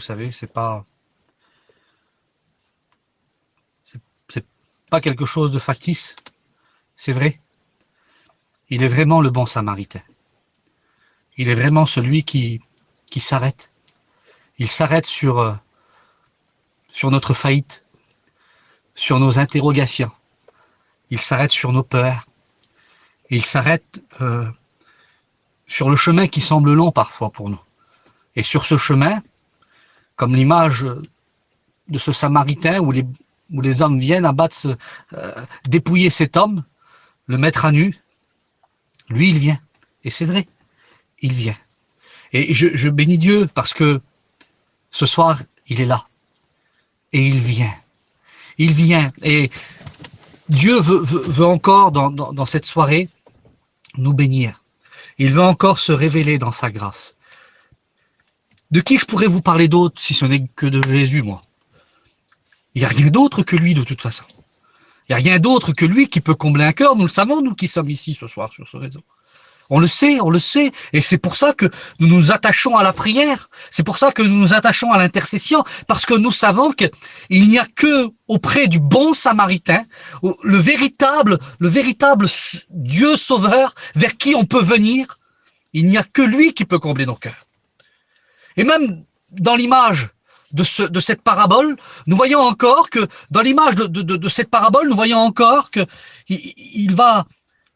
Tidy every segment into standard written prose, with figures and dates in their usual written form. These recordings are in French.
Vous savez, c'est pas quelque chose de factice, c'est vrai. Il est vraiment le bon samaritain. Il est vraiment celui qui s'arrête. Il s'arrête sur notre faillite, sur nos interrogations. Il s'arrête sur nos peurs. Il s'arrête sur le chemin qui semble long parfois pour nous. Et sur ce chemin, comme l'image de ce samaritain où les hommes viennent abattre, dépouiller cet homme, le mettre à nu, lui il vient. Et c'est vrai, il vient. Et je bénis Dieu parce que ce soir, il est là. Et il vient. Il vient. Et Dieu veut encore, dans cette soirée, nous bénir. Il veut encore se révéler dans sa grâce. De qui je pourrais vous parler d'autre si ce n'est que de Jésus, moi? Il n'y a rien d'autre que lui, de toute façon. Il n'y a rien d'autre que lui qui peut combler un cœur. Nous le savons, nous qui sommes ici ce soir sur ce réseau. On le sait, et c'est pour ça que nous nous attachons à la prière, c'est pour ça que nous nous attachons à l'intercession, parce que nous savons qu'il n'y a que auprès du bon samaritain, le véritable Dieu sauveur vers qui on peut venir, il n'y a que lui qui peut combler nos cœurs. Et même dans l'image de cette parabole, nous voyons encore que, dans l'image de cette parabole, nous voyons encore que il va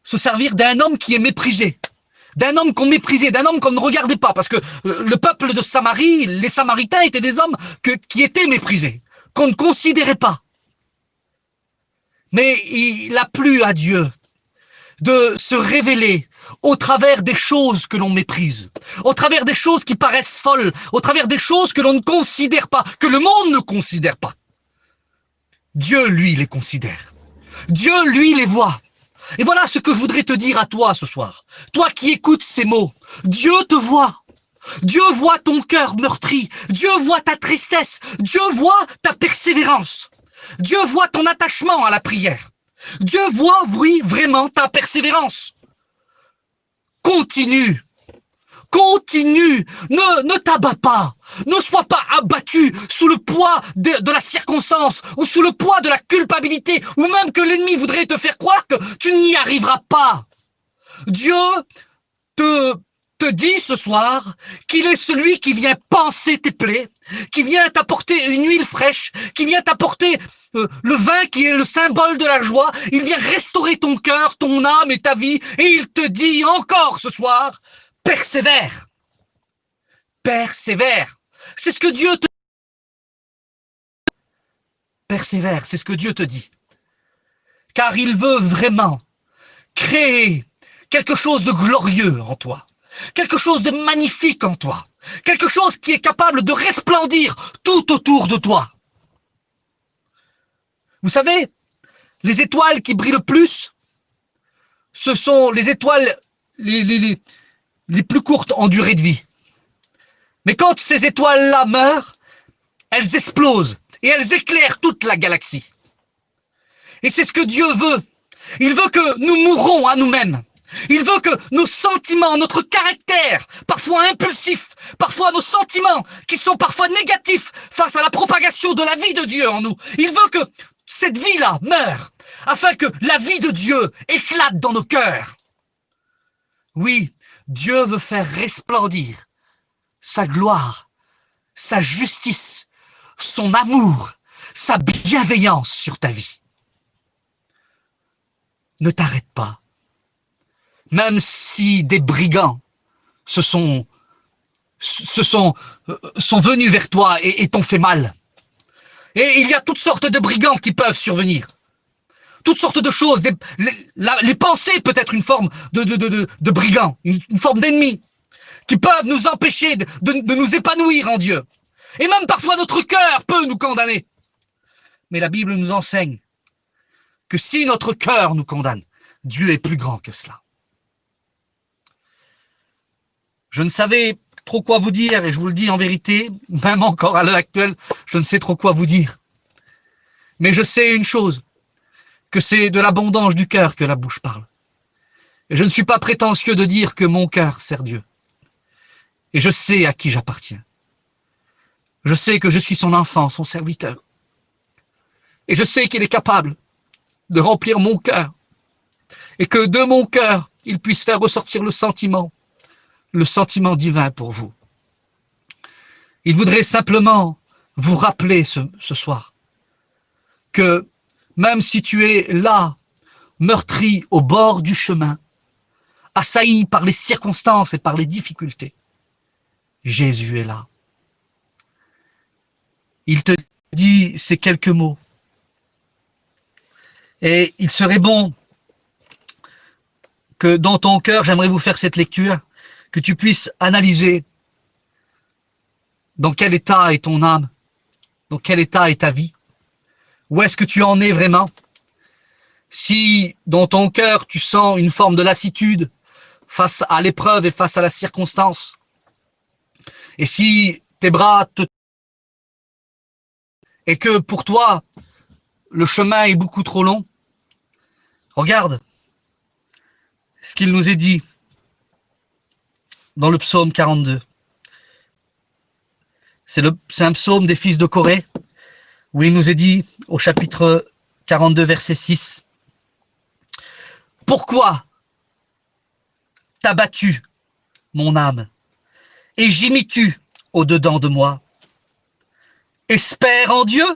se servir d'un homme qui est méprisé, d'un homme qu'on méprisait, d'un homme qu'on ne regardait pas, parce que le peuple de Samarie, les Samaritains étaient des hommes qui étaient méprisés, qu'on ne considérait pas. Mais il a plu à Dieu de se révéler au travers des choses que l'on méprise, au travers des choses qui paraissent folles, au travers des choses que l'on ne considère pas, que le monde ne considère pas. Dieu, lui, les considère. Dieu, lui, les voit. Et voilà ce que je voudrais te dire à toi ce soir. Toi qui écoutes ces mots, Dieu te voit. Dieu voit ton cœur meurtri. Dieu voit ta tristesse. Dieu voit ta persévérance. Dieu voit ton attachement à la prière. Dieu voit, oui, vraiment ta persévérance. Continue. Continue, ne t'abats pas, ne sois pas abattu sous le poids de la circonstance ou sous le poids de la culpabilité ou même que l'ennemi voudrait te faire croire que tu n'y arriveras pas. Dieu te dit ce soir qu'il est celui qui vient panser tes plaies, qui vient t'apporter une huile fraîche, qui vient t'apporter le vin qui est le symbole de la joie. Il vient restaurer ton cœur, ton âme et ta vie et il te dit encore ce soir, persévère. Persévère. C'est ce que Dieu te dit. Persévère, c'est ce que Dieu te dit. Car il veut vraiment créer quelque chose de glorieux en toi. Quelque chose de magnifique en toi. Quelque chose qui est capable de resplendir tout autour de toi. Vous savez, les étoiles qui brillent le plus, ce sont les étoiles les plus courtes en durée de vie. Mais quand ces étoiles-là meurent, elles explosent et elles éclairent toute la galaxie. Et c'est ce que Dieu veut. Il veut que nous mourons à nous-mêmes. Il veut que nos sentiments, notre caractère, parfois impulsif, parfois nos sentiments qui sont parfois négatifs face à la propagation de la vie de Dieu en nous, il veut que cette vie-là meure afin que la vie de Dieu éclate dans nos cœurs. Oui, Dieu veut faire resplendir sa gloire, sa justice, son amour, sa bienveillance sur ta vie. Ne t'arrête pas. Même si des brigands sont venus vers toi et t'ont fait mal. Et il y a toutes sortes de brigands qui peuvent survenir. Toutes sortes de choses. Les pensées peut être une forme de brigands, une forme d'ennemi, qui peuvent nous empêcher de nous épanouir en Dieu. Et même parfois notre cœur peut nous condamner. Mais la Bible nous enseigne que si notre cœur nous condamne, Dieu est plus grand que cela. Je ne savais trop quoi vous dire, et je vous le dis en vérité, même encore à l'heure actuelle, je ne sais trop quoi vous dire. Mais je sais une chose, que c'est de l'abondance du cœur que la bouche parle. Et je ne suis pas prétentieux de dire que mon cœur sert Dieu. Et je sais à qui j'appartiens. Je sais que je suis son enfant, son serviteur. Et je sais qu'il est capable de remplir mon cœur. Et que de mon cœur, il puisse faire ressortir le sentiment divin pour vous. Il voudrait simplement vous rappeler ce soir que même si tu es là, meurtri au bord du chemin, assailli par les circonstances et par les difficultés, Jésus est là. Il te dit ces quelques mots. Et il serait bon que dans ton cœur, j'aimerais vous faire cette lecture, que tu puisses analyser dans quel état est ton âme, dans quel état est ta vie, où est-ce que tu en es vraiment. Si dans ton cœur tu sens une forme de lassitude face à l'épreuve et face à la circonstance, et si tes bras te... et que pour toi le chemin est beaucoup trop long, regarde ce qu'il nous est dit dans le psaume 42. C'est un psaume des fils de Corée, où il nous est dit au chapitre 42, verset 6, « Pourquoi t'as battu mon âme, et gémis-tu au-dedans de moi? Espère en Dieu,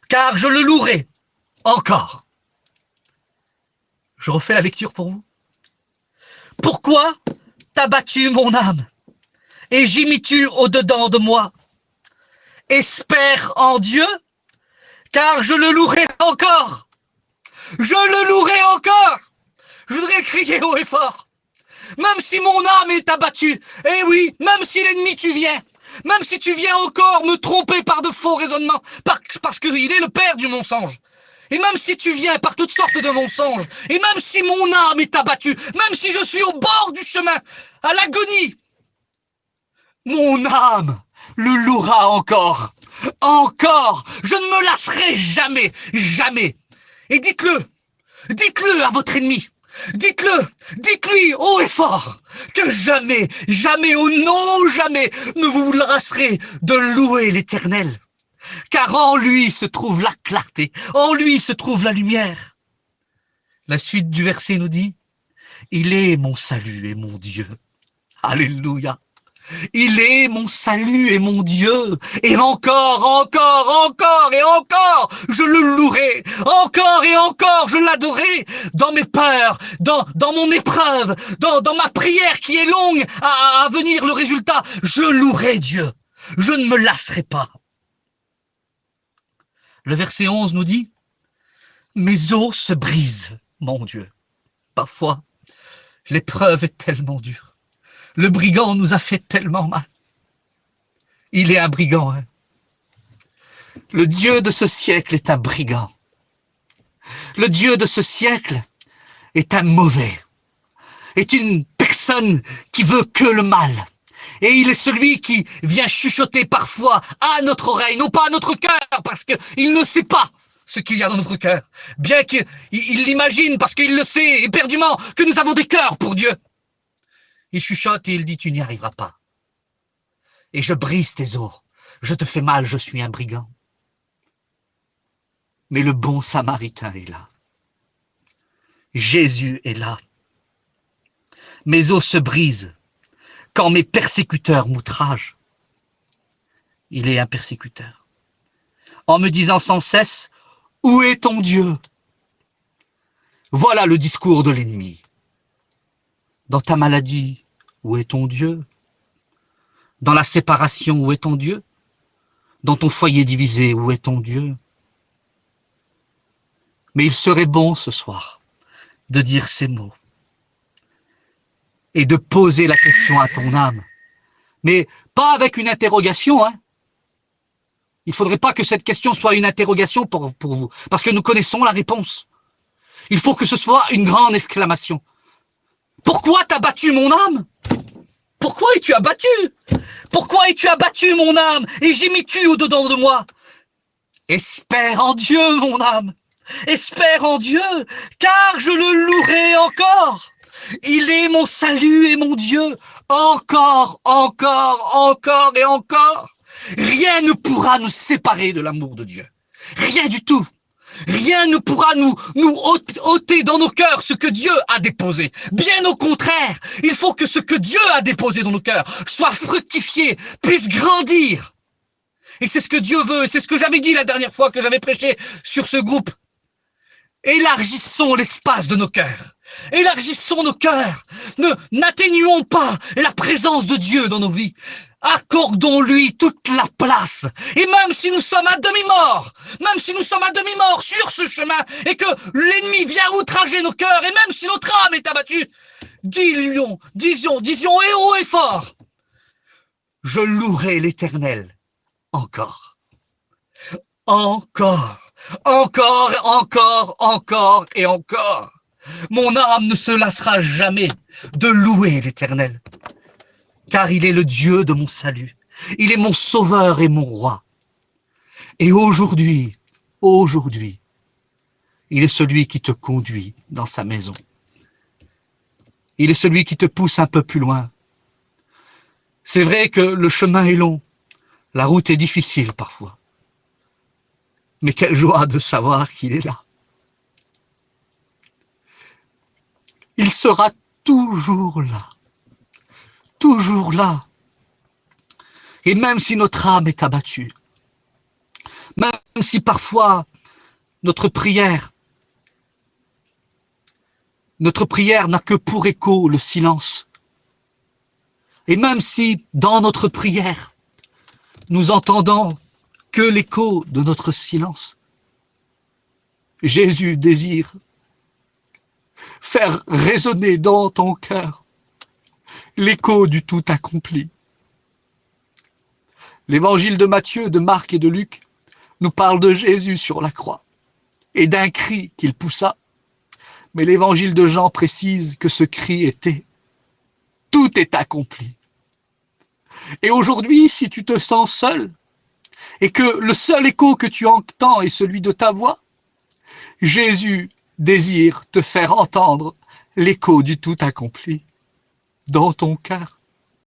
car je le louerai encore. » Je refais la lecture pour vous. « Pourquoi t'as battu mon âme, et gémis-tu au-dedans de moi? Espère en Dieu, car je le louerai encore. » Je le louerai encore. Je voudrais crier haut et fort. Même si mon âme est abattue, eh oui, même si l'ennemi tu viens, même si tu viens encore me tromper par de faux raisonnements, parce qu'il est le père du mensonge, et même si tu viens par toutes sortes de mensonges, et même si mon âme est abattue, même si je suis au bord du chemin, à l'agonie, mon âme le louera encore. Encore. Je ne me lasserai jamais, jamais. Et dites-le à votre ennemi. Dites-lui haut et fort que jamais, jamais, oh non, jamais ne vous lasserez de louer l'Éternel. Car en lui se trouve la clarté, en lui se trouve la lumière. La suite du verset nous dit, il est mon salut et mon Dieu. Alléluia. Il est mon salut et mon Dieu. Et encore, je le louerai. Encore et encore, je l'adorerai. Dans mes peurs, dans mon épreuve, dans ma prière qui est longue à venir le résultat, je louerai Dieu. Je ne me lasserai pas. Le verset 11 nous dit, mes os se brisent, mon Dieu. Parfois, l'épreuve est tellement dure. Le brigand nous a fait tellement mal. Il est un brigand. Hein. Le Dieu de ce siècle est un brigand. Le Dieu de ce siècle est un mauvais. Est une personne qui veut que le mal. Et il est celui qui vient chuchoter parfois à notre oreille, non pas à notre cœur, parce qu'il ne sait pas ce qu'il y a dans notre cœur. Bien qu'il l'imagine, parce qu'il le sait éperdument, que nous avons des cœurs pour Dieu. Il chuchote et il dit, tu n'y arriveras pas. Et je brise tes os. Je te fais mal, je suis un brigand. Mais le bon Samaritain est là. Jésus est là. Mes os se brisent quand mes persécuteurs m'outragent. Il est un persécuteur. En me disant sans cesse, où est ton Dieu? Voilà le discours de l'ennemi. Dans ta maladie, où est ton Dieu? Dans la séparation, où est ton Dieu? Dans ton foyer divisé, où est ton Dieu? Mais il serait bon ce soir de dire ces mots et de poser la question à ton âme. Mais pas avec une interrogation. Hein. Il ne faudrait pas que cette question soit une interrogation pour vous, parce que nous connaissons la réponse. Il faut que ce soit une grande exclamation. Pourquoi t'as battu mon âme? Pourquoi es-tu abattu? Pourquoi es-tu abattu mon âme? Et gémis-tu au-dedans de moi? Espère en Dieu, mon âme. Espère en Dieu, car je le louerai encore. Il est mon salut et mon Dieu. Encore et encore. Rien ne pourra nous séparer de l'amour de Dieu. Rien du tout. Rien ne pourra nous ôter dans nos cœurs ce que Dieu a déposé. Bien au contraire, il faut que ce que Dieu a déposé dans nos cœurs soit fructifié, puisse grandir. Et c'est ce que Dieu veut, et c'est ce que j'avais dit la dernière fois que j'avais prêché sur ce groupe. Élargissons l'espace de nos cœurs. Élargissons nos cœurs. N'atténuons pas la présence de Dieu dans nos vies. Accordons-lui toute la place. Et même si nous sommes à demi-mort, sur ce chemin, et que l'ennemi vient outrager nos cœurs, et même si notre âme est abattue, disions et haut et fort, je louerai l'Éternel encore. Encore et encore. Mon âme ne se lassera jamais de louer l'Éternel, car il est le Dieu de mon salut. Il est mon sauveur et mon roi. Et aujourd'hui, il est celui qui te conduit dans sa maison. Il est celui qui te pousse un peu plus loin. C'est vrai que le chemin est long, la route est difficile parfois. Mais quelle joie de savoir qu'il est là. Il sera toujours là. Toujours là. Et même si notre âme est abattue, même si parfois notre prière n'a que pour écho le silence, et même si dans notre prière, nous entendons que l'écho de notre silence, Jésus désire faire résonner dans ton cœur l'écho du tout accompli. L'évangile de Matthieu, de Marc et de Luc nous parle de Jésus sur la croix et d'un cri qu'il poussa. Mais l'évangile de Jean précise que ce cri était « Tout est accompli ». Et aujourd'hui, si tu te sens seul et que le seul écho que tu entends est celui de ta voix, Jésus désire te faire entendre l'écho du tout accompli dans ton cœur.